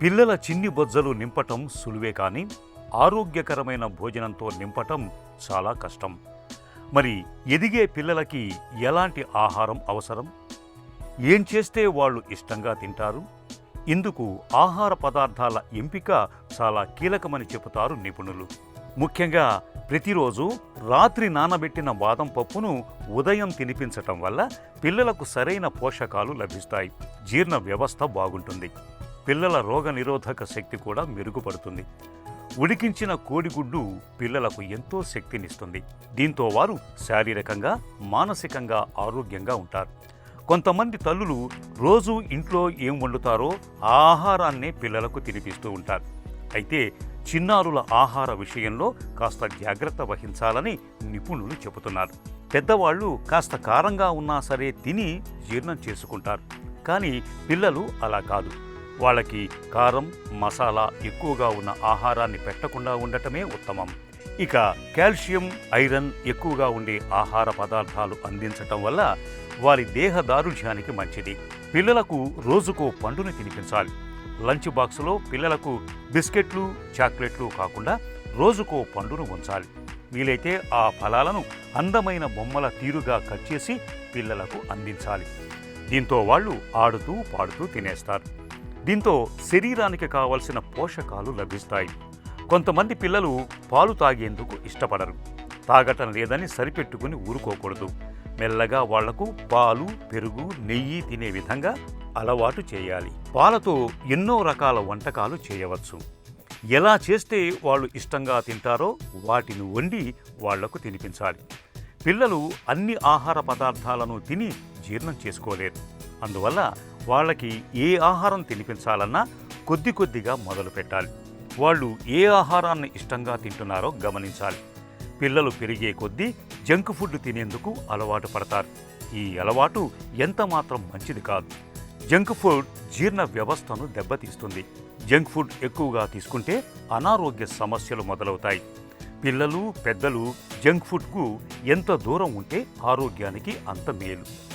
పిల్లల చిన్ని బొజ్జలు నింపటం సులువే కానీ ఆరోగ్యకరమైన భోజనంతో నింపటం చాలా కష్టం. మరి ఎదిగే పిల్లలకి ఎలాంటి ఆహారం అవసరం? ఏం చేస్తే వాళ్ళు ఇష్టంగా తింటారు? ఇందుకు ఆహార పదార్థాల ఎంపిక చాలా కీలకమని చెబుతారు నిపుణులు. ముఖ్యంగా ప్రతిరోజు రాత్రి నానబెట్టిన బాదం పప్పును ఉదయం తినిపించటం వల్ల పిల్లలకు సరైన పోషకాలు లభిస్తాయి. జీర్ణ వ్యవస్థ బాగుంటుంది. పిల్లల రోగనిరోధక శక్తి కూడా మెరుగుపడుతుంది. ఉడికించిన కోడిగుడ్డు పిల్లలకు ఎంతో శక్తినిస్తుంది. దీంతో వారు శారీరకంగా, మానసికంగా ఆరోగ్యంగా ఉంటారు. కొంతమంది తల్లులు రోజు ఇంట్లో ఏం వండుతారో ఆ ఆహారాన్నే పిల్లలకు తినిపిస్తూ ఉంటారు. అయితే చిన్నారుల ఆహార విషయంలో కాస్త జాగ్రత్త వహించాలని నిపుణులు చెబుతున్నారు. పెద్దవాళ్ళు కాస్త కారంగా ఉన్నా సరే తిని జీర్ణం చేసుకుంటారు. కానీ పిల్లలు అలా కాదు. వాళ్ళకి కారం, మసాలా ఎక్కువగా ఉన్న ఆహారాన్ని పెట్టకుండా ఉండటమే ఉత్తమం. ఇక కాల్షియం, ఐరన్ ఎక్కువగా ఉండే ఆహార పదార్థాలు అందించటం వల్ల వారి దేహ దారుఢ్యానికి మంచిది. పిల్లలకు రోజుకో పండుని తినిపించాలి. లంచ్ బాక్సులో పిల్లలకు బిస్కెట్లు, చాక్లెట్లు కాకుండా రోజుకో పండును ఉంచాలి. వీలైతే ఆ ఫలాలను అందమైన బొమ్మల తీరుగా కట్ చేసి పిల్లలకు అందించాలి. దీంతో వాళ్ళు ఆడుతూ పాడుతూ తినేస్తారు. దీంతో శరీరానికి కావలసిన పోషకాలు లభిస్తాయి. కొంతమంది పిల్లలు పాలు తాగేందుకు ఇష్టపడరు. తాగటం లేదని సరిపెట్టుకుని ఊరుకోకూడదు. మెల్లగా వాళ్లకు పాలు, పెరుగు, నెయ్యి తినే విధంగా అలవాటు చేయాలి. పాలతో ఎన్నో రకాల వంటకాలు చేయవచ్చు. ఎలా చేస్తే వాళ్ళు ఇష్టంగా తింటారో వాటిని వండి వాళ్లకు తినిపించాలి. పిల్లలు అన్ని ఆహార పదార్థాలను తిని జీర్ణం చేసుకోలేరు. అందువల్ల వాళ్ళకి ఏ ఆహారం తినిపించాలన్నా కొద్ది కొద్దిగా మొదలు పెట్టాలి. వాళ్ళు ఏ ఆహారాన్ని ఇష్టంగా తింటున్నారో గమనించాలి. పిల్లలు పెరిగే కొద్దీ జంక్ ఫుడ్ తినేందుకు అలవాటు పడతారు. ఈ అలవాటు ఎంత మాత్రం మంచిది కాదు. జంక్ ఫుడ్ జీర్ణ వ్యవస్థను దెబ్బతీస్తుంది. జంక్ ఫుడ్ ఎక్కువగా తీసుకుంటే అనారోగ్య సమస్యలు మొదలవుతాయి. పిల్లలు, పెద్దలు జంక్ ఫుడ్కు ఎంత దూరం ఉంటే ఆరోగ్యానికి అంత మేలు.